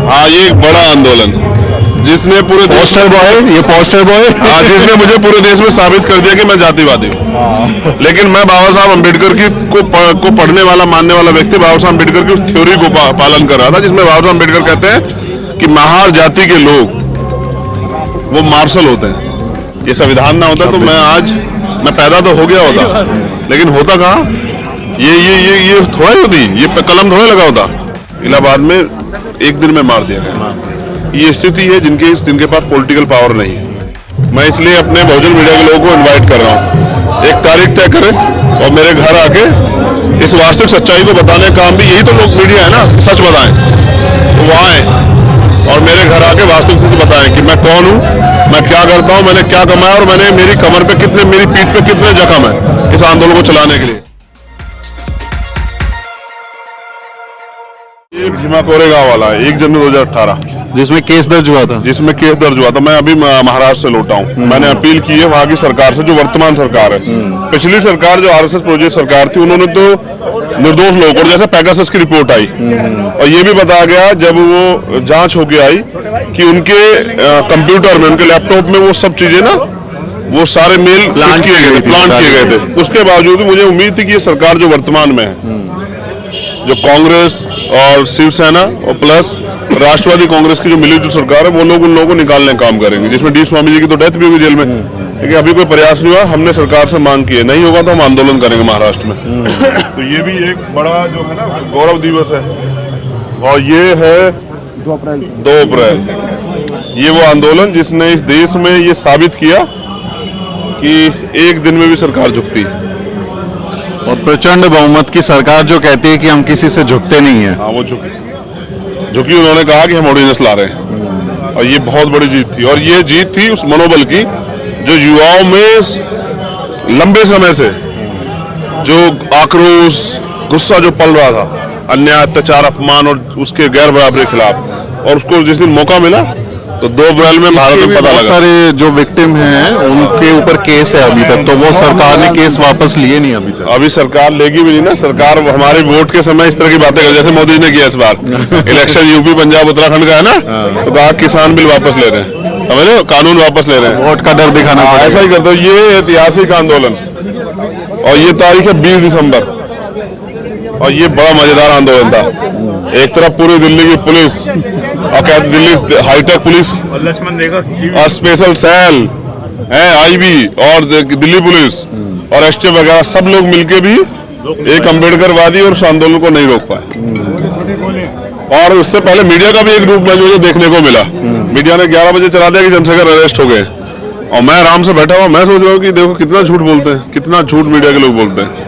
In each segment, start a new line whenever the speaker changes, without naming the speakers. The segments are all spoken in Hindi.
हाँ, ये एक बड़ा आंदोलन जिसने पूरे
पोस्टर बॉय, ये पोस्टर बॉय
हाँ, जिसने मुझे पूरे देश में साबित कर दिया कि मैं जातिवादी हूँ। लेकिन मैं बाबा साहब अम्बेडकर की को पढ़ने वाला, मानने वाला व्यक्ति बाबा साहब अम्बेडकर की उस थ्योरी को पालन कर रहा था, जिसमें बाबा साहब अम्बेडकर कहते हैं कि महार जाति के लोग वो मार्शल होते हैं। ये संविधान ना होता तो मैं पैदा तो हो गया होता, लेकिन होता कहाँ? ये थोड़ा ही होती, ये कलम थोड़ा लगा होता। इलाहाबाद में एक दिन में मार दिया गया। ये स्थिति है जिनके पास पॉलिटिकल पावर नहीं है। मैं इसलिए अपने बहुजन मीडिया के लोगों को इनवाइट कर रहा हूँ, एक तारीख तय करें और मेरे घर आके इस वास्तविक सच्चाई को बताने का काम भी यही तो लोग मीडिया है ना, सच बताएं। तो वो आए और मेरे घर आके वास्तविक स्थिति बताएं कि मैं कौन हूँ, मैं क्या करता हूँ, मैंने क्या कमाया और मैंने मेरी कमर पे कितने, मेरी पीठ पे कितने जख्म है इस आंदोलन को चलाने के लिए। ये भीमा कोरेगांव वाला है, 1 जनवरी 2018
जिसमें केस दर्ज हुआ था।
मैं अभी महाराष्ट्र से लौटा हूँ। मैंने अपील की है वहाँ की सरकार से, जो वर्तमान सरकार है। पिछली सरकार जो आरएसएस प्रोजेक्ट सरकार थी, उन्होंने तो निर्दोष लोगों को, जैसे पेगासस की रिपोर्ट आई और ये भी बताया गया जब वो जांच होके आई कि उनके कंप्यूटर में, उनके लैपटॉप में वो सब चीजें ना, वो सारे मेल प्लांट किए गए थे। उसके बावजूद मुझे उम्मीद थी कि ये सरकार जो वर्तमान में है, जो कांग्रेस और शिवसेना और प्लस राष्ट्रवादी कांग्रेस की जो मिलीजुली सरकार है, वो लोग उन लोगों को निकालने का काम करेंगे, जिसमें डी स्वामी जी की तो डेथ भी हुई जेल में। लेकिन अभी कोई प्रयास नहीं हुआ। हमने सरकार से मांग की है, नहीं होगा तो हम आंदोलन करेंगे महाराष्ट्र में। तो ये भी एक बड़ा जो है ना गौरव दिवस है, और ये है 2 अप्रैल। ये वो आंदोलन जिसने इस देश में ये साबित किया कि एक दिन में भी सरकार झुकती है,
और प्रचंड बहुमत की सरकार जो कहती है कि हम किसी से झुकते नहीं है।
हाँ, वो झुकी उन्होंने कहा कि हम ऑर्डिनेंस ला रहे हैं, और ये बहुत बड़ी जीत थी। और ये जीत थी उस मनोबल की जो युवाओं में लंबे समय से जो आक्रोश, गुस्सा जो पल रहा था अन्याय, अत्याचार, अपमान और उसके गैर बराबरी के खिलाफ, और उसको जिस दिन मौका मिला तो 2 अप्रैल में भारत में पता लगा।
सारे जो विक्टिम हैं उनके ऊपर केस है अभी तक, तो वो सरकार ने केस वापस लिए नहीं अभी तक।
अभी सरकार लेगी भी नहीं ना। सरकार हमारे वोट के समय इस तरह की बातें कर, जैसे मोदी ने किया इस बार इलेक्शन यूपी, पंजाब, उत्तराखंड का है ना, तो कहा किसान बिल वापस ले रहे हैं, समझ लो, कानून वापस ले रहे हैं,
वोट का डर दिखाना।
ऐसा ही करते हो। ये ऐतिहासिक आंदोलन, और ये तारीख है 20 दिसंबर, और ये बड़ा मजेदार आंदोलन था। एक तरफ पूरी दिल्ली की पुलिस और क्या, दिल्ली हाईटेक पुलिस और स्पेशल सेल है, आईबी और दिल्ली पुलिस और एसटी वगैरह सब लोग मिलके भी एक अम्बेडकरवादी और उस आंदोलन को नहीं रोक पाए। और उससे पहले मीडिया का भी एक रूप में मुझे देखने को मिला। मीडिया ने 11 बजे चला दिया कि चंद्रशेखर अरेस्ट हो गए, और मैं आराम से बैठा हुआ, मैं सोच रहा हूँ कि देखो कितना झूठ बोलते हैं, कितना झूठ मीडिया के लोग बोलते हैं।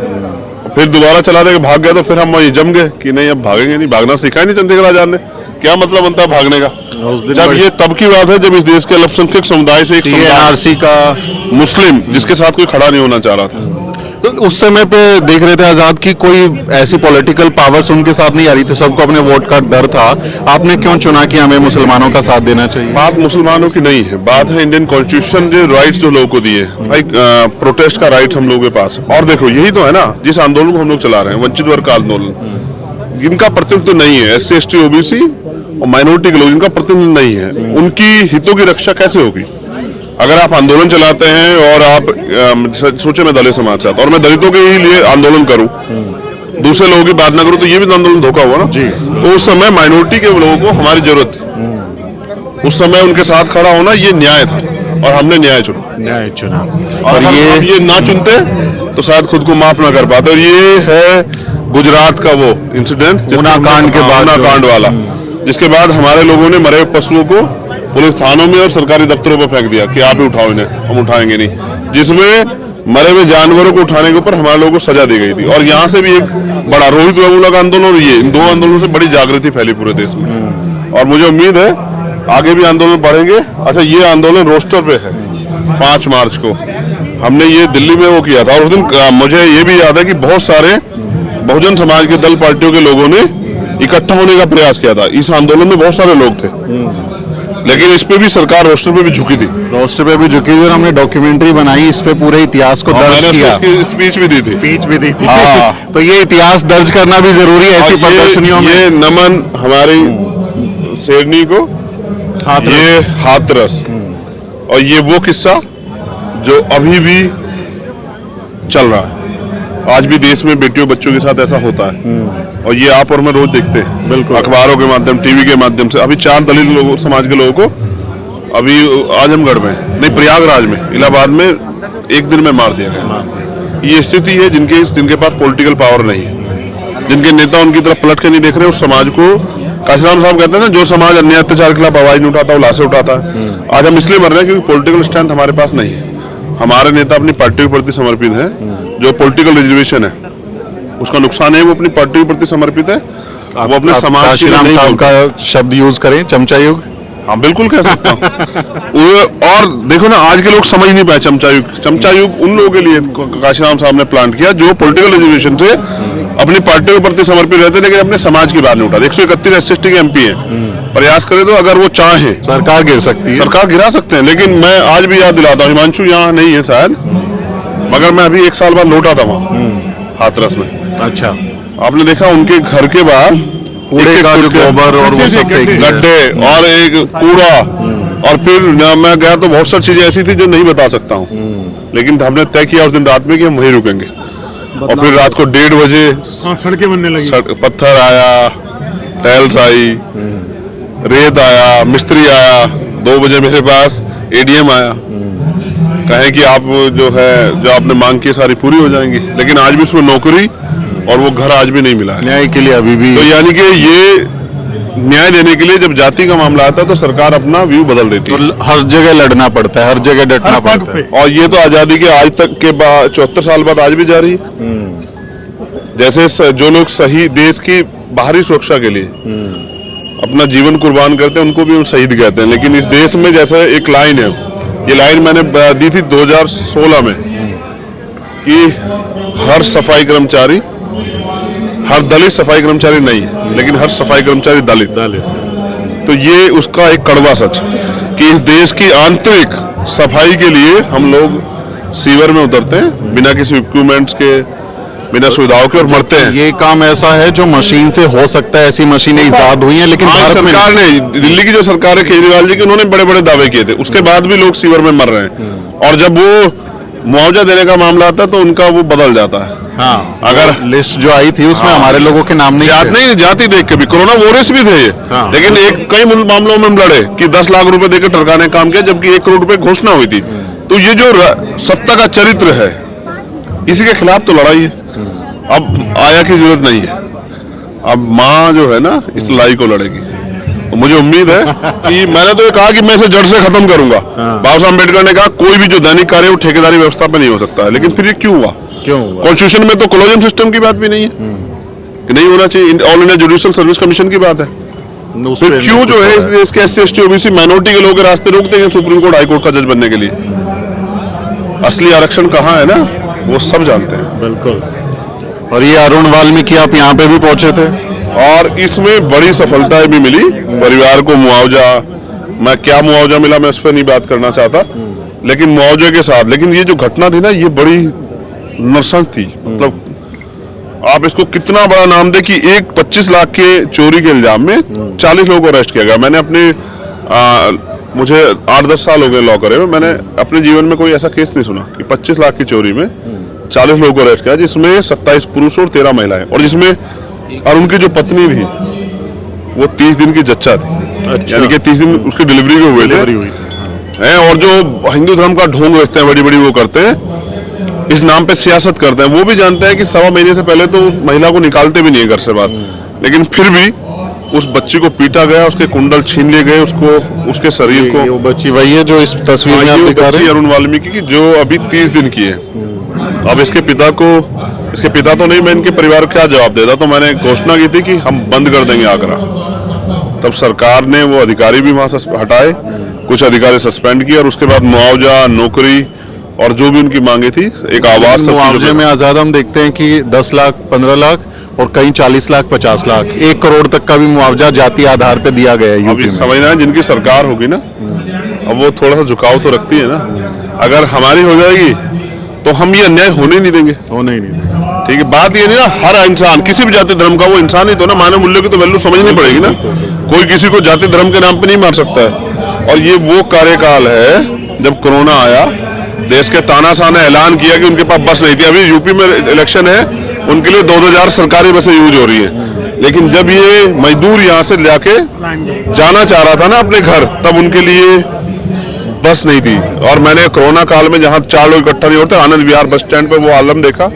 फिर दोबारा चला दे भाग गया, तो फिर हम वही जम गए कि नहीं अब भागेंगे नहीं, भागना सीखा ही नहीं चंद्रशेखर आजाद ने। क्या मतलब बनता है भागने का? जब ये तब की बात है जब इस देश के अल्पसंख्यक समुदाय से एक
आरसी का
मुस्लिम, जिसके साथ कोई खड़ा नहीं होना चाह रहा था,
तो उस समय पे देख रहे थे आजाद की कोई ऐसी पॉलिटिकल पावर्स उनके साथ नहीं आ रही थी, सबको अपने वोट का डर था। आपने क्यों चुना कि हमें मुसलमानों का साथ देना चाहिए?
बात मुसलमानों की नहीं है, बात है इंडियन कॉन्स्टिट्यूशन जो राइट्स जो लोगों को दिए भाई, प्रोटेस्ट का राइट हम लोगों के पास है। और देखो यही तो है ना जिस आंदोलन को हम लोग चला रहे हैं, वंचित वर्ग का आंदोलन, जिनका प्रतिनिधित्व नहीं है, SC ST OBC और माइनॉरिटी के लोग, जिनका प्रतिनिधित्व नहीं है, उनकी हितों की रक्षा कैसे होगी? अगर आप आंदोलन चलाते हैं और आप सोचे मैं दलित समाज से आता और मैं दलितों के ही लिए आंदोलन करूं, दूसरे लोगों की बात ना करूं, तो ये भी आंदोलन धोखा हुआ ना जी। तो उस समय माइनॉरिटी के लोगों को हमारी जरूरत थी, उस समय उनके साथ खड़ा होना ये न्याय था, और हमने न्याय चुना। और ये ना चुनते तो शायद खुद को माफ ना कर पाते। और ये है गुजरात का वो इंसिडेंट,
ऊना कांड
वाला, जिसके बाद हमारे लोगों ने मरे हुए पशुओं को पुलिस थानों में और सरकारी दफ्तरों पर फेंक दिया कि आप ही उठाओ इन्हें, हम उठाएंगे नहीं, जिसमें मरे हुए जानवरों को उठाने के ऊपर हमारे लोगों को सजा दी गई थी। और यहाँ से भी एक बड़ा रोहित वेमुला का आंदोलन, और ये इन 2 आंदोलनों से बड़ी जागृति फैली पूरे देश में, और मुझे उम्मीद है आगे भी आंदोलन बढ़ेंगे। अच्छा, ये आंदोलन रोस्टर पे है 5 मार्च को, हमने ये दिल्ली में वो किया था, और उस दिन मुझे ये भी याद है कि बहुत सारे बहुजन समाज के दल पार्टियों के लोगों ने इकट्ठा होने का प्रयास किया था। इस आंदोलन में बहुत सारे लोग थे, लेकिन इस पे भी सरकार रोस्टर पे भी झुकी थी,
और हमने डॉक्यूमेंट्री बनाई, इस पे पूरे इतिहास को दर्ज किया,
स्पीच भी दी थी।
हाँ। तो ये इतिहास दर्ज करना भी जरूरी है ऐसी प्रदर्शनियों में।
ये नमन हमारी शेरनी को ये हाथरस, और ये वो किस्सा जो अभी भी चल रहा है। आज भी देश में बेटियों बच्चों के साथ ऐसा होता है, और ये आप और मैं रोज देखते हैं, बिल्कुल, अखबारों के माध्यम, टीवी के माध्यम से। अभी 4 दलित लोगों, समाज के लोगों को अभी आजमगढ़ में नहीं, प्रयागराज में, इलाहाबाद में एक दिन में मार दिया गया। ये स्थिति है जिनके पास पॉलिटिकल पावर नहीं है, जिनके नेता उनकी तरफ पलट के नहीं देख रहे, उस समाज को, काशीराम साहब कहते हैं ना, जो समाज अन्याय अत्याचार के खिलाफ आवाज नहीं उठाता वो लाशें उठाता है। आज हम इसलिए मर रहे हैं क्योंकि पॉलिटिकल स्ट्रेंथ हमारे पास नहीं है। हमारे नेता अपनी पार्टी के प्रति समर्पित है, जो पॉलिटिकल रिजर्वेशन है उसका नुकसान है, वो अपनी पार्टी के प्रति समर्पित है, वो अपने समाज के लिए
साहब का शब्द यूज करें, चमचा युग।
हाँ बिल्कुल कह सकता हूँ। और देखो ना, आज के लोग समझ नहीं पाए चमचा युग। चमचा युग उन लोगों के लिए काशीराम साहब ने प्लांट किया जो पॉलिटिकल रिजर्वेशन से अपनी पार्टी के प्रति समर्पित रहते, लेकिन अपने समाज की बात नहीं उठाते। 131 SC के MP है, प्रयास करे तो अगर वो चाहे
सरकार गिर सकती है,
सरकार गिरा सकते हैं। लेकिन मैं आज भी याद दिलाता हूँ, हिमांशु यहाँ नहीं है शायद, मगर मैं अभी 1 साल बाद लौटा था वहाँ हाथरस में।
अच्छा,
आपने देखा उनके घर के बाहर
कूड़े का जो गोबर और वो सब
गड्ढे और एक कूड़ा, और फिर मैं गया तो बहुत सारी चीजें ऐसी थी जो नहीं बता सकता हूँ, लेकिन हमने तय किया उस दिन रात में कि हम वहीं रुकेंगे। और फिर रात को 1:30 बजे
सड़कें बनने लगी,
पत्थर आया, टाइल्स आई, रेत आया, मिस्त्री आया। 2 बजे मेरे पास ADM आया, कहें कि आप जो है, जो आपने मांग की सारी पूरी हो जाएंगी, लेकिन आज भी उसमें नौकरी और वो घर आज भी नहीं मिला है।
न्याय के लिए अभी भी,
तो यानी कि ये न्याय देने के लिए जब जाति का मामला आता है तो सरकार अपना व्यू बदल देती है।
तो हर जगह लड़ना पड़ता है, हर जगह डटना पड़ता है,
और ये तो आजादी के आज तक के बाद 74 साल बाद आज भी जारी है। जैसे जो लोग सही देश की बाहरी सुरक्षा के लिए अपना जीवन कुर्बान करते हैं उनको भी हम शहीद कहते हैं, लेकिन इस देश में जैसे एक लाइन है, ये लाइन मैंने दी थी 2016 में, कि हर सफाई कर्मचारी, हर दलित सफाई कर्मचारी नहीं है, लेकिन हर सफाई कर्मचारी दलित। तो ये उसका एक कड़वा सच, कि इस देश की आंतरिक सफाई के लिए हम लोग सीवर में उतरते हैं बिना किसी इक्विपमेंट्स के, बिना सुविधाओं के, और मरते हैं।
ये काम ऐसा है जो मशीन से हो सकता है, ऐसी मशीनें इजाद हुई हैं, लेकिन भारत में
सरकार ने, दिल्ली की जो सरकार है केजरीवाल जी की, उन्होंने बड़े बड़े दावे किए थे, उसके बाद भी लोग सीवर में मर रहे हैं। और जब वो मुआवजा देने का मामला आता है तो उनका वो बदल जाता है।
हाँ,
अगर
लिस्ट जो आई थी उसमें हमारे लोगों के नाम नहीं थे।
जाति देख के भी कोरोना वॉरियर्स भी थे ये, लेकिन कई मामलों में हम लड़े कि 10 लाख रुपए देकर टरकाने का काम किया, जबकि 1 करोड़ रुपए घोषणा हुई थी। तो ये जो सत्ता का चरित्र है, इसी के खिलाफ तो लड़ाई है। अब आया की जरूरत नहीं है, अब माँ जो है ना इस लड़ाई को लड़ेगी। तो मुझे उम्मीद है कि मैंने तो ये कहा कि मैं इसे जड़ से खत्म करूंगा। बाबा साहब अम्बेडकर ने कहा कोई भी जो दैनिक कार्य वो ठेकेदारी व्यवस्था पे नहीं हो सकता है, लेकिन फिर ये क्यों हुआ? कॉन्स्टिट्यूशन में तो कॉलोजियम सिस्टम की बात भी नहीं है कि नहीं होना चाहिए। All India judicial service commission की बात है। फिर क्यों जो है इसके SC ST OBC माइनॉरिटी के लोगों के रास्ते रोकते हैं सुप्रीम कोर्ट हाई कोर्ट का जज बनने के लिए? असली आरक्षण कहाँ है ना, वो सब जानते हैं।
बिल्कुल। और ये अरुण वाल्मीकि, आप यहाँ पे भी पहुंचे थे
और इसमें बड़ी सफलताएं भी मिली। परिवार को मुआवजा, मैं क्या मुआवजा मिला मैं उस पर नहीं बात करना चाहता, लेकिन मुआवजे के साथ, लेकिन ये जो घटना थी ना ये बड़ी नरसंस थी। मतलब आप इसको कितना बड़ा नाम दे कि एक 25 लाख के चोरी के इल्जाम में 40 लोगों को अरेस्ट किया गया। मैंने अपने मुझे 8-10 साल हो गए लॉ करे हुए, मैंने अपने जीवन में कोई ऐसा केस नहीं सुना कि 25 लाख की चोरी में 40 लोगों को अरेस्ट किया, जिसमें 27 पुरुष और 13 महिलाएं, और जिसमें और उनकी जो पत्नी थी वो 30 दिन की जच्चा थी। अच्छा। यानी कि 30 दिन उसकी डिलीवरी भी हुए थे। और जो हिंदू धर्म का ढोंग रचते हैं, बड़ी बड़ी वो करते हैं, इस नाम पे सियासत करते हैं। वो भी जानते हैं कि 1.25 महीने से पहले तो उस महिला को निकालते भी नहीं है घर से बाहर, लेकिन फिर भी उस बच्ची को पीटा गया, उसके कुंडल छीन लिए गए, उसको, उसके शरीर को।
वो बच्ची वही है जो इस तस्वीर में आप दिखा रहे हैं,
अरुण वाल्मीकि की, जो अभी 30 दिन की है। अब इसके पिता तो नहीं, मैं इनके परिवार को क्या जवाब देता? तो मैंने घोषणा की थी कि हम बंद कर देंगे आगरा। तब सरकार ने वो अधिकारी भी वहां से हटाए, कुछ अधिकारी सस्पेंड किए, और उसके बाद मुआवजा, नौकरी और जो भी उनकी मांगे थी, एक आवाज।
मुआवजे में आजाद हम देखते हैं कि 10 लाख, 15 लाख और कहीं 40 लाख, 50 लाख, 1 करोड़ तक का भी मुआवजा जाति आधार पे दिया गया है यूपी में।
समझना है, जिनकी सरकार होगी ना, अब वो थोड़ा सा झुकाव तो रखती है ना। अगर हमारी हो जाएगी तो हम ये अन्याय होने नहीं देंगे।
होना ही नहीं।
ठीक है, बात ये नहीं ना, हर इंसान किसी भी जाति धर्म का वो इंसान ही तो ना, मानव मूल्यों की तो वैल्यू समझनी पड़ेगी ना। कोई किसी को जाति धर्म के नाम पे नहीं मार सकता है। और ये वो कार्यकाल है जब कोरोना आया, देश के तानाशाह ने ऐलान किया कि उनके पास बस नहीं थी। अभी यूपी में इलेक्शन है, उनके लिए 2000 सरकारी बसें यूज हो रही है, लेकिन जब ये मजदूर यहाँ से जाके जाना चाह रहा था ना अपने घर, तब उनके लिए बस नहीं थी। और मैंने कोरोना काल में जहाँ 4 लोग इकट्ठा नहीं होते, आनंद विहार बस स्टैंड पे वो आलम देखा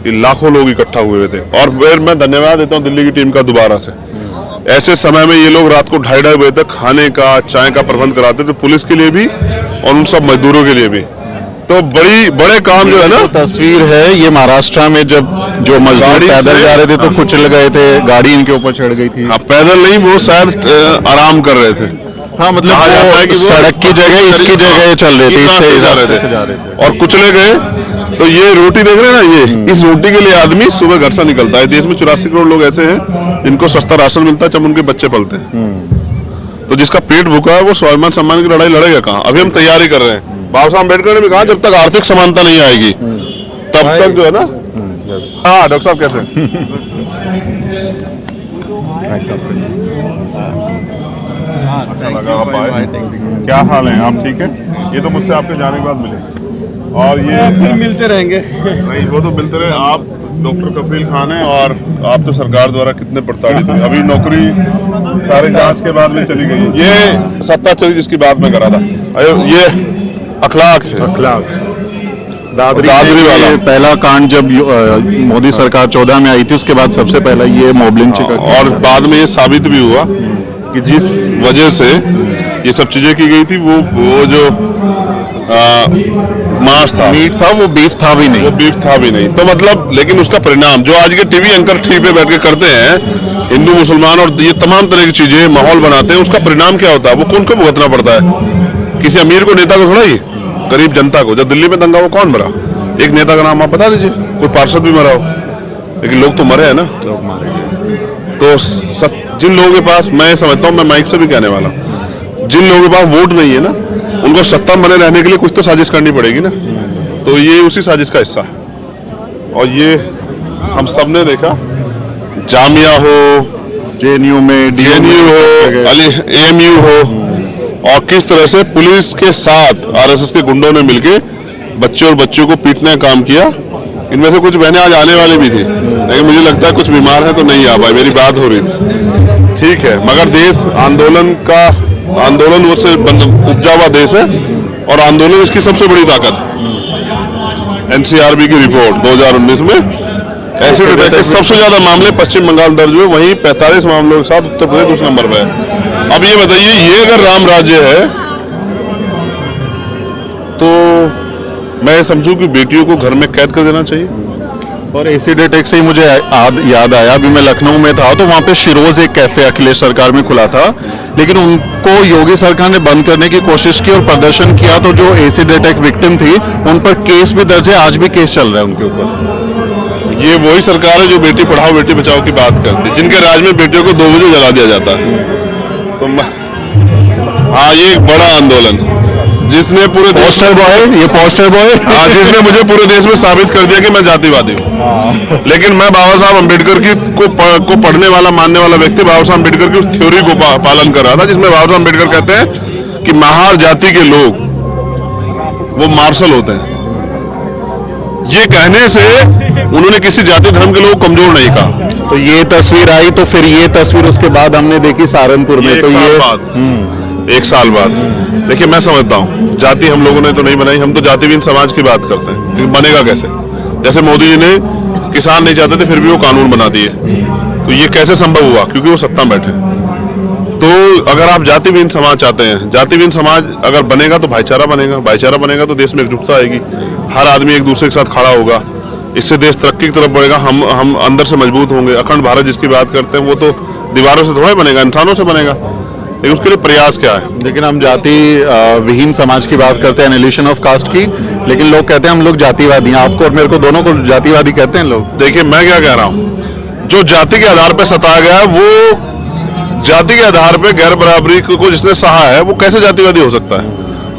कि लाखों लोग इकट्ठा हुए थे। और फिर मैं धन्यवाद देता हूँ दिल्ली की टीम का दोबारा से, ऐसे समय में ये लोग रात को 2:30 बजे तक खाने का, चाय का प्रबंध कराते थे, पुलिस के लिए भी और उन सब मजदूरों के लिए भी। तो बड़े काम जो है ना,
तस्वीर है ये महाराष्ट्र में, जब जो मजदूर
गाड़ी
पैदल
से-
जा रहे थे तो कुचल गए थे, गाड़ी इनके ऊपर चढ़ गई थी।
हाँ, पैदल नहीं, वो शायद आराम कर रहे थे।
हाँ, मतलब
कहा जाता है कि वो
सड़क की जगह इसकी जगह चल रहे थे,
इस रास्ते
इससे
से जा रहे थे और कुचले गए। तो ये रोटी देख रहे हैं ना, ये इस रोटी के लिए आदमी सुबह घर से निकलता है। देश में 84 करोड़ लोग ऐसे हैं जिनको सस्ता राशन मिलता है जब उनके बच्चे पलते हैं। तो जिसका पेट भूखा है वो स्वाभिमान सम्मान की लड़ाई लड़ेगा कहाँ? अभी हम तैयारी कर रहे हैं। बाबा साहब अम्बेडकर ने भी कहा, जब तक आर्थिक समानता नहीं आएगी तब तक जो है ना। हाँ डॉक्टर साहब कैसे हैं? अच्छा लगा आप आए। क्या हाल है? आप ठीक है? ये तो मुझसे आपके जाने के बाद मिले और ये
फिर मिलते रहेंगे।
नहीं, वो तो मिलते रहे। आप डॉक्टर कफील खान हैं और आप तो सरकार द्वारा कितने प्रताड़ित हुए। अभी नौकरी सारे जांच के बाद में चली गई। ये सत्ता चली जिसकी बात मैं करा था, ये अखलाक है। दादरी वाला
पहला कांड जब मोदी सरकार 14 में आई थी, उसके बाद सबसे पहला ये मॉब लिंचिंग का।
और बाद में ये साबित भी हुआ कि जिस वजह से ये सब चीजें की गई थी, वो जो मांस था,
मीट था, वो बीफ था भी नहीं।
वो बीफ था भी नहीं। तो मतलब, लेकिन उसका परिणाम जो आज के टीवी एंकर टीवी पे बैठ के करते हैं, हिंदू मुसलमान और ये तमाम तरह की चीजें माहौल बनाते हैं, उसका परिणाम क्या होता है? वो कौन को भुगतना पड़ता है? किसी अमीर को, नेता को थोड़ा ही, गरीब जनता को। जब दिल्ली में दंगा हुआ कौन मरा? एक नेता का नाम आप बता दीजिए, कोई पार्षद भी मरा हो, लेकिन लोग तो मरे हैं ना।
लोग मारे गए।
तो जिन लोगों के पास, मैं समझता हूँ, मैं माइक से भी कहने वाला, जिन लोगों के पास वोट नहीं है ना, उनको सत्ता बने रहने के लिए कुछ तो साजिश करनी पड़ेगी ना। तो ये उसी साजिश का हिस्सा है। और ये हम सब ने देखा, जामिया हो,
जेएनयू में,
जेएनयू हो, एएमयू हो, और किस तरह से पुलिस के साथ आरएसएस के गुंडों ने मिलके बच्चे और बच्चों को पीटने का काम किया। इनमें से कुछ बहनें आज आने वाली भी थी, लेकिन मुझे लगता है कुछ बीमार है तो नहीं आ पाए। मेरी बात हो रही थी, ठीक है, मगर देश आंदोलन वो से उपजा हुआ देश है और आंदोलन इसकी सबसे बड़ी ताकत। एनसीआरबी की रिपोर्ट 2019 में एसिड अटैक के सबसे ज्यादा मामले पश्चिम बंगाल दर्ज हुए, वहीं 45 मामलों के साथ उत्तर प्रदेश दूसरे नंबर पर है। अब ये बताइए, ये अगर राम राज्य है तो मैं समझूं कि बेटियों को घर में कैद कर देना चाहिए।
और एसिड अटैक से ही मुझे याद आया, अभी मैं लखनऊ में था तो वहाँ पे शिरोज एक कैफे अखिलेश सरकार में खुला था, लेकिन उनको योगी सरकार ने बंद करने की कोशिश की और प्रदर्शन किया। तो जो एसिड अटैक विक्टिम थी उन पर केस भी दर्ज है, आज भी केस चल रहा है उनके ऊपर।
ये वही सरकार है जो बेटी पढ़ाओ बेटी बचाओ की बात करती है, जिनके राज में बेटियों को 2 बजे जला दिया जाता है। तो हाँ, ये एक बड़ा आंदोलन जिसने पूरे
पोस्टर बॉय, ये पोस्टर बॉय,
हाँ, जिसने मुझे पूरे देश में साबित कर दिया कि मैं जातिवादी हूँ। लेकिन मैं बाबा साहब अम्बेडकर को पढ़ने वाला, मानने वाला व्यक्ति बाबा साहब अम्बेडकर की उस थ्योरी को पालन कर रहा था, जिसमें बाबा साहब अम्बेडकर कहते हैं कि महार जाति के लोग वो मार्शल होते हैं। ये कहने से उन्होंने किसी जाति धर्म के लोग को कमजोर नहीं कहा।
तो ये तस्वीर आई, तो फिर ये तस्वीर उसके बाद हमने देखी सहारनपुर में। तो ये
1 साल बाद देखिए, मैं समझता हूँ जाति हम लोगों ने तो नहीं बनाई, हम तो जातिहीन समाज की बात करते हैं, लेकिन बनेगा कैसे? जैसे मोदी जी ने किसान नहीं चाहते थे फिर भी वो कानून बना दिए, तो ये कैसे संभव हुआ? क्योंकि वो सत्ता में बैठे। तो अगर आप जातिहीन समाज चाहते हैं, जातिहीन समाज अगर बनेगा तो भाईचारा बनेगा, भाईचारा बनेगा तो देश में एकजुटता आएगी, हर आदमी एक दूसरे के साथ खड़ा होगा, इससे देश तरक्की की तरफ बढ़ेगा, हम अंदर से मजबूत होंगे। अखंड भारत जिसकी बात करते हैं वो तो दीवारों से थोड़ा बनेगा, इंसानों से बनेगा। लेकिन उसके लिए प्रयास क्या है?
लेकिन हम जाति विहीन समाज की बात करते हैं, एनिलिशन ऑफ कास्ट की, लेकिन लोग कहते हैं हम लोग जातिवादी हैं। आपको और मेरे को दोनों को जातिवादी कहते हैं लोग।
देखिए, मैं क्या कह रहा हूँ, जो जाति के आधार पर सताया गया है, वो जाति के आधार पर गैर बराबरी को जिसने सहा है वो कैसे जातिवादी हो सकता है?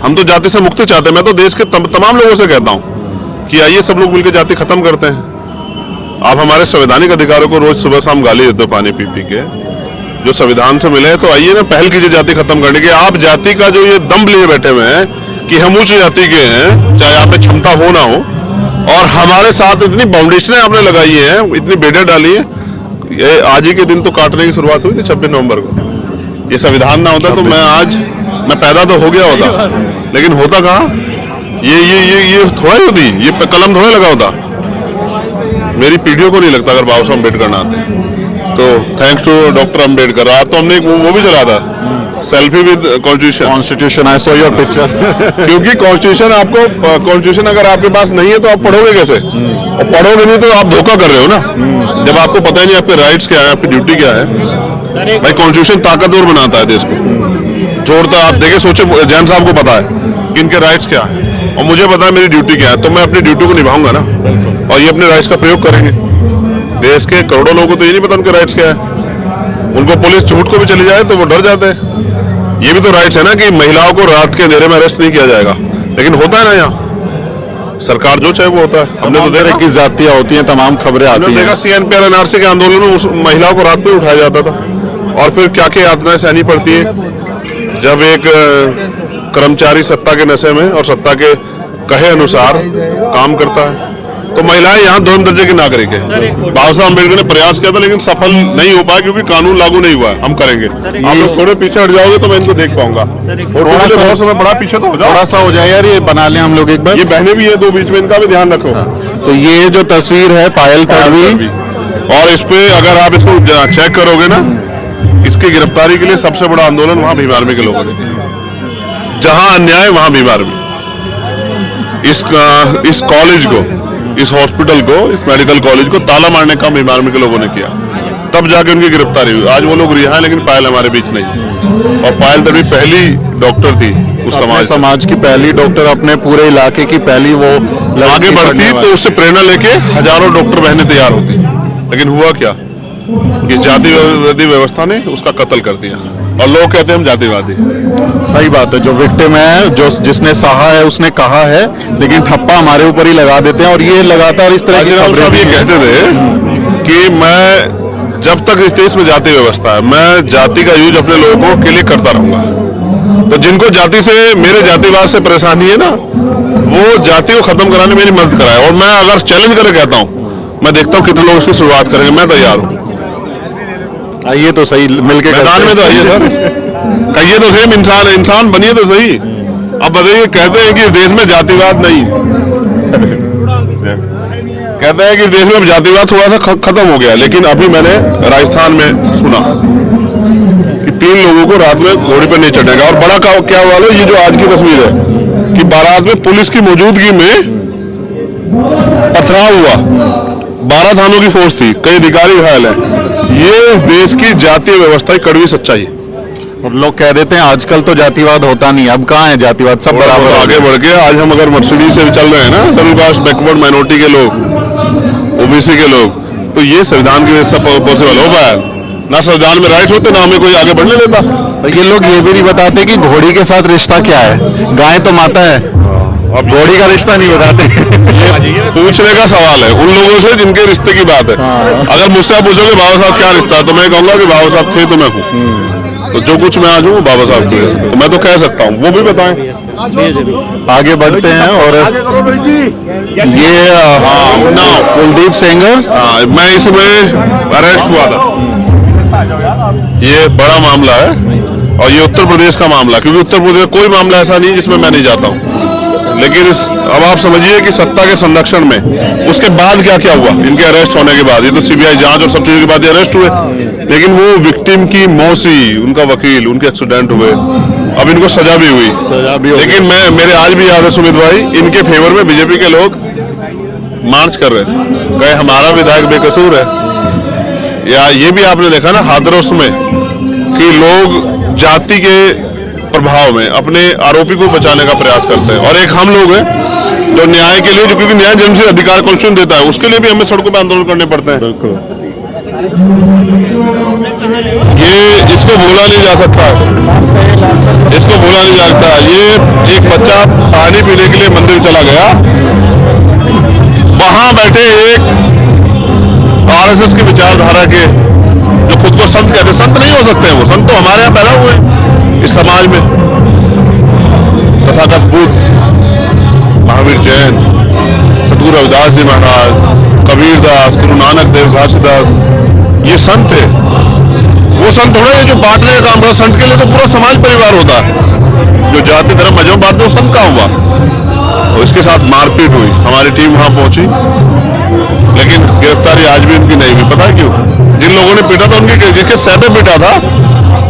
हम तो जाति से मुक्ति चाहते हैं। मैं तो देश के तमाम लोगों से कहता हूँ कि आइए सब लोग मिलकर जाति खत्म करते हैं। आप हमारे संवैधानिक अधिकारों को रोज सुबह शाम गाली देते हो पानी पी पी के, जो संविधान से मिले, तो आइए ना पहल कीजिए जाति खत्म करने की। आप जाति का जो ये दम्भ लिए बैठे हुए हैं कि हम उच्च जाति के हैं, चाहे आप में क्षमता हो ना हो, और हमारे साथ इतनी बाउंडेशनें आपने लगाई हैं, इतनी बेड़े डाली है। ये आज ही के दिन तो काटने की शुरुआत हुई थी 26 नवंबर को। ये संविधान ना होता तो मैं पैदा तो हो गया होता, लेकिन होता कहाँ? ये थोड़ा ही होती, ये कलम थोड़ा लगा होता। मेरी पीढ़ियों को नहीं लगता अगर बाबा साहब अम्बेडकर ना आते। तो थैंक्स टू डॉक्टर अम्बेडकर। आज तो हमने वो भी चला था, selfie with constitution.
I saw your picture.
क्योंकि कॉन्स्टिट्यूशन अगर आपके पास नहीं है तो आप पढ़ोगे कैसे? और पढ़ोगे नहीं तो आप धोखा कर रहे हो ना, जब आपको पता ही नहीं आपके राइट्स क्या है, आपकी ड्यूटी क्या है। भाई कॉन्स्टिट्यूशन ताकतवर बनाता है देश को, जोड़ता है। आप देखिए, सोचे जैन साहब को पता है कि इनके राइट्स क्या है, और मुझे पता है मेरी ड्यूटी क्या है, तो मैं अपनी ड्यूटी को निभाऊंगा ना, और ये अपने राइट्स का प्रयोग करेंगे। देश के करोड़ों लोगों को तो ये नहीं पता उनके राइट्स क्या है। उनको पुलिस झूठ को भी चली जाए तो वो डर जाते हैं। ये भी तो राइट्स है ना कि महिलाओं को रात के अंधेरे में अरेस्ट नहीं किया जाएगा, लेकिन होता है ना यहाँ। सरकार जो चाहे वो होता है। हमने तो देखा
की जातियां होती हैं, तमाम खबरें आती हैं।
CNPR NRC के आंदोलन में उस महिलाओं को रात में उठाया जाता था, और फिर क्या क्या यातनाएं सहनी पड़ती है जब एक कर्मचारी सत्ता के नशे में और सत्ता के कहे अनुसार काम करता है। तो महिलाएं यहाँ दोनों दर्जे की नागरिक है। बाबा साहब अम्बेडकर ने प्रयास किया था, लेकिन सफल नहीं हो पाया क्योंकि कानून लागू नहीं हुआ। हम करेंगे। आप लोग थोड़े पीछे हट जाओगे तो मैं इनको देख पाऊंगा, और बहुत समय बड़ा पीछे तो हो जाओ।
थोड़ा सा हो जाए यार, ये बना लें हम लोग एक बार।
ये बहनें भी है दो बीच में, इनका भी ध्यान रखो।
तो ये जो तस्वीर है पायल तड़वी,
और इस पे अगर आप इसको चेक करोगे ना, इसकी गिरफ्तारी के लिए सबसे बड़ा आंदोलन वहां भीम आर्मी के लोगों ने किया। जहां अन्याय वहां भीम आर्मी। इस कॉलेज को, इस हॉस्पिटल को, इस मेडिकल कॉलेज को ताला मारने का भीम आर्मी के लोगों ने किया, तब जाके उनकी गिरफ्तारी हुई। आज वो लोग रिहा हैं, लेकिन पायल हमारे बीच नहीं। और पायल तड़वी पहली डॉक्टर थी उस
समाज की पहली डॉक्टर, अपने पूरे इलाके की पहली। वो
आगे बढ़ती तो उससे प्रेरणा लेके हजारों डॉक्टर बहनें तैयार होती, लेकिन हुआ क्या कि जातिवादी व्यवस्था ने उसका कत्ल कर दिया, और लोग कहते हैं हम जातिवादी।
सही बात है, जो विक्टिम है, जो जिसने सहा है उसने कहा है, लेकिन ठप्पा हमारे ऊपर ही लगा देते हैं। और ये लगातार इस तरह की खबरें
ये कहते थे कि मैं जब तक इस देश में जाति व्यवस्था है, मैं जाति का यूज अपने लोगों के लिए करता रहूंगा। तो जिनको जाति से, मेरे जातिवाद से परेशानी है ना, वो जाति को खत्म कराने में मेरी मदद कराए। और मैं अगर चैलेंज करके कहता हूँ, मैं देखता हूँ कितने लोग इसकी शुरुआत करेंगे, मैं तैयार हूँ।
आइए तो सही मिलके
मैदान में तो आइए सर, कहिए तो सही, इंसान बनिए तो सही। अब बताइए, कहते हैं कि देश में जातिवाद नहीं, कहते हैं कि देश में जातिवाद थोड़ा सा खत्म हो गया, लेकिन अभी मैंने राजस्थान में सुना कि 3 लोगों को रात में घोड़ी पर नहीं चढ़ेगा। और बड़ा क्या हुआ है, ये जो आज की तस्वीर है कि बारात में पुलिस की मौजूदगी में पथराव हुआ, 12 थानों की फोर्स थी, कई अधिकारी घायल हैं। ये देश की जातीय व्यवस्था की कड़वी सच्चाई है।
और लोग कह देते हैं आजकल तो जातिवाद होता नहीं, अब कहाँ है जातिवाद, सब बराबर
आगे बढ़ गया। आज हम अगर मर्सिडीज से चल रहे हैं ना, शेड्यूल कास्ट, बैकवर्ड माइनॉरिटी के लोग, ओबीसी के लोग, तो ये संविधान की वजह से पॉसिबल हो पाया। ना संविधान में राइट होते, ना हमें कोई आगे बढ़ने देता।
और ये लोग ये भी नहीं बताते कि घोड़ी के साथ रिश्ता क्या है। गाय तो माता है, अब घोड़ी का रिश्ता नहीं बताते।
पूछने का सवाल है उन लोगों से जिनके रिश्ते की बात है। अगर मुझसे पूछोगे बाबा साहब क्या रिश्ता है, तो मैं कहूंगा कि बाबा साहब थे तो मैं हूँ। तो जो कुछ मैं आज हूँ बाबा साहब के, तो मैं तो कह सकता हूँ, वो भी बताएं।
आगे बढ़ते हैं। और ये कुलदीप सेंगर,
मैं इसमें अरेस्ट हुआ था। ये बड़ा मामला है, और ये उत्तर प्रदेश का मामला, क्योंकि उत्तर प्रदेश कोई मामला ऐसा नहीं जिसमें मैं नहीं जाता हूँ। लेकिन अब आप समझिए कि सत्ता के संरक्षण में उसके बाद क्या क्या हुआ, इनके अरेस्ट होने के बाद। ये तो सीबीआई जांच और सब चीजों के बाद ये अरेस्ट हुए, लेकिन वो विक्टिम की मौसी, उनका वकील, उनके एक्सीडेंट हुए, अब इनको सजा भी हुई। लेकिन मेरे आज भी याद है सुमित भाई, इनके फेवर में बीजेपी के लोग मार्च कर रहे थे, कहे हमारा विधायक बेकसूर है। या ये भी आपने देखा ना हाथरस में कि लोग जाति के प्रभाव में अपने आरोपी को बचाने का प्रयास करते हैं, और एक हम लोग हैं जो न्याय के लिए, जो क्योंकि न्याय जन्म से अधिकार कॉन्स्टिट्यूशन देता है, उसके लिए भी हमें सड़कों पर आंदोलन करने पड़ते हैं। ये इसको भूला नहीं जा सकता, इसको भूला नहीं जा सकता। ये एक बच्चा पानी पीने के लिए मंदिर चला गया, वहां बैठे एक आरएसएस की विचारधारा के जो खुद को संत कहते, संत नहीं हो सकते हैं वो, संत तो हमारे यहाँ पैदा हुए हैं इस समाज में, तथागत बुद्ध, महावीर जैन, सतगुरु रविदास जी महाराज, कबीर दास, गुरु नानक देव, घासीदास, ये संत है। वो संत थोड़ा है जो बांटने का काम करा, संत के लिए तो पूरा समाज परिवार होता है। जो जाति धर्म मजहब बांटते वो संत का हुआ। और इसके साथ मारपीट हुई, हमारी टीम वहां पहुंची, लेकिन गिरफ्तारी आज भी उनकी नहीं हुई। पता है क्यों? जिन लोगों ने पीटा था उनके, जिसके सर पे पीटा था,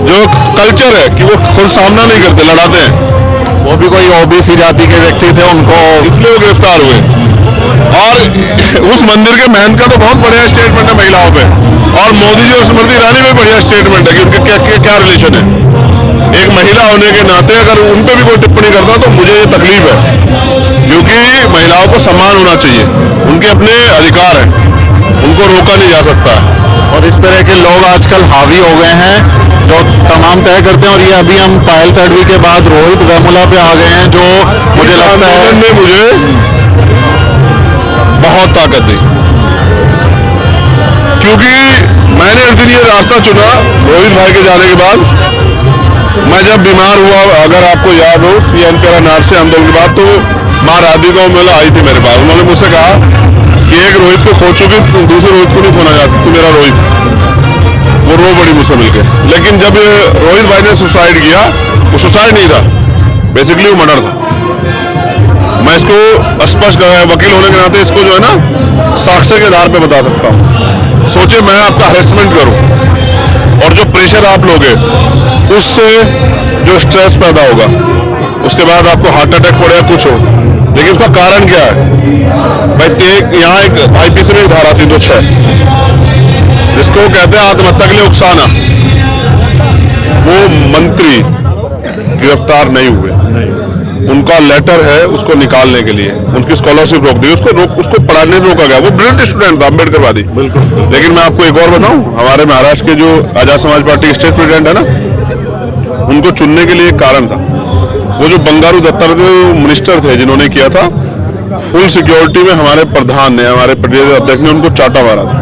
जो कल्चर है कि वो खुद सामना नहीं करते, लड़ाते हैं,
वो भी कोई ओबीसी जाति के व्यक्ति थे, उनको
इसलिए वो गिरफ्तार हुए। और उस मंदिर के महंत का तो बहुत बढ़िया स्टेटमेंट है महिलाओं पे, और मोदी जी और स्मृति ईरानी में बढ़िया स्टेटमेंट है कि उनके क्या रिलेशन है। एक महिला होने के नाते अगर उन पे भी कोई टिप्पणी करता तो मुझे ये तकलीफ है, क्योंकि महिलाओं को सम्मान होना चाहिए, उनके अपने अधिकार हैं, उनको रोका नहीं जा सकता है।
और इस तरह के लोग आजकल हावी हो गए हैं जो तमाम तय करते हैं। और ये अभी हम पायल तड़वी के बाद रोहित वेमुला पे आ गए हैं, जो मुझे लगता है
ने मुझे बहुत ताकत दी, क्योंकि मैंने उस दिन ये रास्ता चुना रोहित भाई के जाने के बाद। मैं जब बीमार हुआ, अगर आपको याद हो, CNPR नारसी आंदोलन के बाद, तो माँ राधिका मेला आई थी मेरे पास। उन्होंने मुझसे कहा कि एक रोहित को खो चुकी, दूसरे रोहित को नहीं खोना चाहती, तू मेरा रोहित। वो रो बड़ी मुझसे मिलकर। लेकिन जब रोहित भाई ने सुसाइड किया, वो सुसाइड नहीं था, बेसिकली वो मर्डर था। मैं इसको स्पष्ट वकील होने के नाते इसको जो है ना साक्ष्य के आधार पे बता सकता हूँ। सोचे मैं आपका हरेसमेंट करूं और जो प्रेशर आप लोगे उससे जो स्ट्रेस पैदा होगा, उसके बाद आपको हार्ट अटैक पड़े या कुछ हो, लेकिन उसका कारण क्या है भाई? यहाँ एक IPC में एक धारा 306 जिसको कहते हैं आत्महत्या के लिए उकसाना। वो मंत्री गिरफ्तार नहीं हुए, उनका लेटर है उसको निकालने के लिए, उनकी स्कॉलरशिप रोक दी, उसको पढ़ाने से रोका गया। वो ब्रिलियंट स्टूडेंट था, अम्बेडकरवादी। बिल्कुल। लेकिन मैं आपको एक और बताऊं, हमारे महाराष्ट्र के जो आजाद समाज पार्टी के स्टेट प्रेसिडेंट है ना, उनको चुनने के लिए एक कारण था। वो जो बंगारू दत्तात्रेय मिनिस्टर थे जिन्होंने किया था, फुल सिक्योरिटी में हमारे प्रधान ने, हमारे प्रदेश अध्यक्ष ने उनको चाटा मारा था।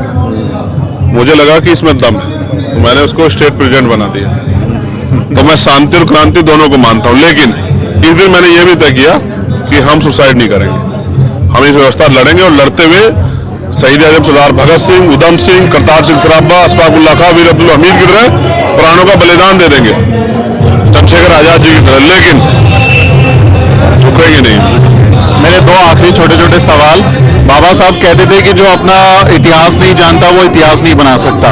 मुझे लगा कि इसमें दम है, तो मैंने उसको स्टेट प्रेसिडेंट बना दिया। तो मैं शांति और क्रांति दोनों को मानता हूं, लेकिन इस दिन मैंने यह भी तय किया कि हम सुसाइड नहीं करेंगे, हम इस व्यवस्था लड़ेंगे। और लड़ते हुए शहीद आजम सरदार भगत सिंह, उधम सिंह, करतार सिंह सराभा, अशफाक उल्लाह खां, वीर अब्दुल हमीद की तरह प्राणों का बलिदान दे देंगे, चंद्रशेखर आजाद जी की तरह, लेकिन झुकेंगे नहीं।
मेरे दो आखिरी छोटे छोटे सवाल। बाबा साहब कहते थे कि जो अपना इतिहास नहीं जानता वो इतिहास नहीं बना सकता।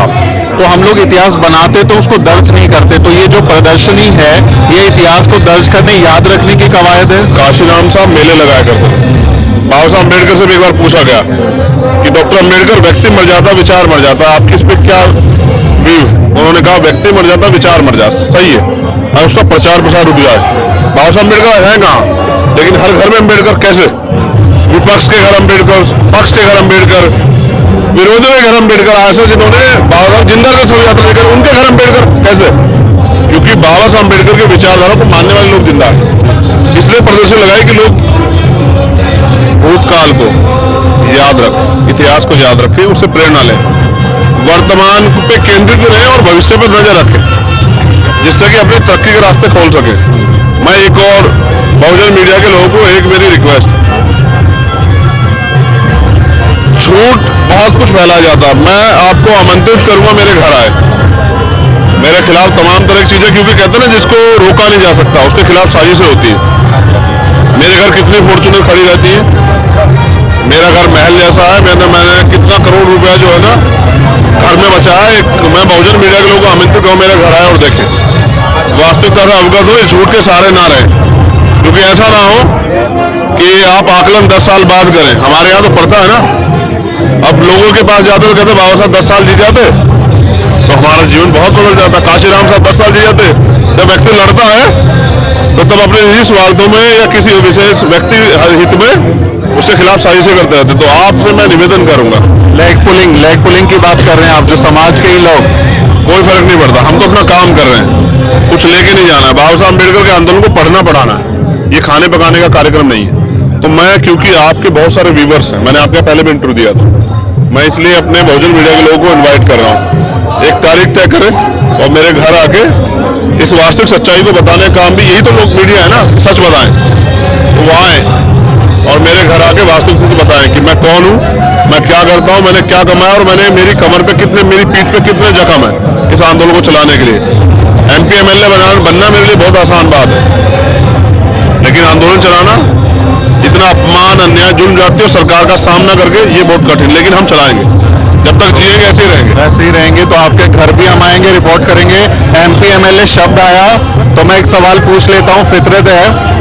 तो हम लोग इतिहास बनाते तो उसको दर्ज नहीं करते, तो ये जो प्रदर्शनी है ये इतिहास को दर्ज करने, याद रखने की कवायद है।
काशीराम साहब मेले लगाया करते थे। बाबा साहब अम्बेडकर से भी एक बार पूछा गया कि डॉक्टर अम्बेडकर, व्यक्ति मर जाता विचार मर जाता, आपकी इस पे क्या व्यू? उन्होंने कहा व्यक्ति मर जाता विचार मर जाता। सही है, और उसका प्रचार प्रसार रुक जाए। बाबा साहब अम्बेडकर है कहाँ? लेकिन हर घर में अम्बेडकर कैसे? विपक्ष के घर अम्बेडकर, पक्ष के घर अम्बेडकर, विरोधियों के घर अम्बेडकर, ऐसे जिन्होंने बाबा साहब जिंदा का शव यात्रा लेकर उनके घर अम्बेडकर कैसे? क्योंकि बाबा साहब अम्बेडकर की विचारधारा को मानने वाले लोग जिंदा है। इसलिए प्रदर्शन लगाए कि लोग भूतकाल को याद रखें, इतिहास को याद रखें, उससे प्रेरणा लें, वर्तमान पे केंद्रित रहें और भविष्य पर नजर रखें, जिससे कि अपनी तरक्की के रास्ते खोल सके। मैं एक और बहुजन मीडिया के लोगों को एक मेरी रिक्वेस्ट, झूठ बहुत कुछ फैलाया जाता, मैं आपको आमंत्रित करूंगा मेरे घर आए, मेरे खिलाफ तमाम तरह की चीजें, क्योंकि कहते हैं ना जिसको रोका नहीं जा सकता उसके खिलाफ साजिशें होती है। मेरे घर कितनी फॉर्च्यूनर खड़ी रहती है, मेरा घर महल जैसा है, मैंने कितना करोड़ रुपया जो है ना घर में बचाया है। मैं बहुजन मीडिया के लोगों को आमंत्रित करूँ मेरे घर आए और देखें, वास्तविकता से अवगत हो, ये झूठ के सहारे ना रहे, क्योंकि ऐसा ना हो कि आप आकलन 10 साल बाद करें। हमारे यहाँ तो पड़ता है ना, अब लोगों के पास जाते तो कहते बाबा साहब 10 साल जी जाते तो हमारा जीवन बहुत बदल जाता। काशीराम साहब 10 साल जी जाते। जब व्यक्ति लड़ता है तो तब अपने निजी स्वार्थों में या किसी विशेष व्यक्ति हित में उसके खिलाफ साजिशें करते रहते। तो आपसे मैं निवेदन करूंगा,
लेग पुलिंग की बात कर रहे हैं आप, जो समाज के ही लोग,
कोई फर्क नहीं पड़ता, हम तो अपना काम कर रहे हैं, कुछ लेके नहीं जाना है। बाबा साहब अम्बेडकर के आंदोलन को पढ़ना पढ़ाना है, ये खाने पकाने का कार्यक्रम नहीं है। तो मैं, क्योंकि आपके बहुत सारे व्यूवर्स हैं, मैंने आपके पहले भी इंटरव्यू दिया था, मैं इसलिए अपने बहुजन मीडिया के लोगों को इनवाइट कर रहा हूँ, एक तारीख तय करें और मेरे घर आके इस वास्तविक सच्चाई को बताने का काम भी यही तो लोग मीडिया है ना, सच बताएं, तो वो आए और मेरे घर आके वास्तविक स्थिति बताएं कि मैं कौन हूँ, मैं क्या करता हूँ, मैंने क्या कमाया और मैंने मेरी कमर पे कितने, मेरी पीठ पे कितने जख्म है इस आंदोलन को चलाने के लिए। MP MLA बनना मेरे लिए बहुत आसान बात है, लेकिन आंदोलन चलाना, इतना अपमान, अन्याय, जुल्म जाति और सरकार का सामना करके ये बहुत कठिन, लेकिन हम चलाएंगे, जब तक जिएंगे ऐसे ही रहेंगे।
ऐसे ही रहेंगे तो आपके घर भी हम आएंगे, रिपोर्ट करेंगे। MP MLA शब्द आया तो मैं एक सवाल पूछ लेता हूँ, फितरत है,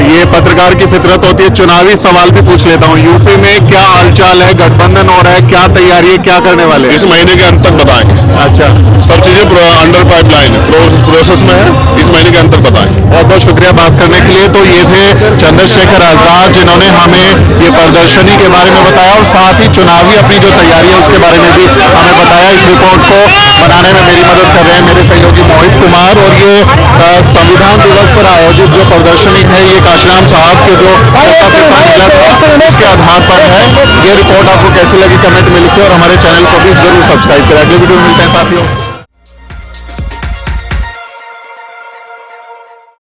ये पत्रकार की फितरत होती है, चुनावी सवाल भी पूछ लेता हूँ। यूपी में क्या हालचाल है, गठबंधन हो रहा है, क्या तैयारी है, क्या करने वाले हैं?
इस महीने के अंत तक बताएंगे।
अच्छा,
सब चीजें अंडर पाइपलाइन है, प्रोसेस में है, इस महीने के अंत तक बताएंगे।
बहुत बहुत शुक्रिया बात करने के लिए। तो ये थे चंद्रशेखर आजाद, जिन्होंने हमें ये प्रदर्शनी के बारे में बताया और साथ ही चुनावी अपनी जो तैयारी है उसके बारे में भी हमें बताया। इस रिपोर्ट को बनाने में मेरी मदद कर रहे हैं मेरे सहयोगी मोहित कुमार। और ये संविधान दिवस पर आयोजित जो प्रदर्शनी है, ये काशीराम साहब के जो मिला था उसके आधार पर है। ये रिपोर्ट आपको कैसी लगी कमेंट में लिखिए और हमारे चैनल को भी जरूर सब्सक्राइब करें। अगले वीडियो में मिलते हैं साथियों।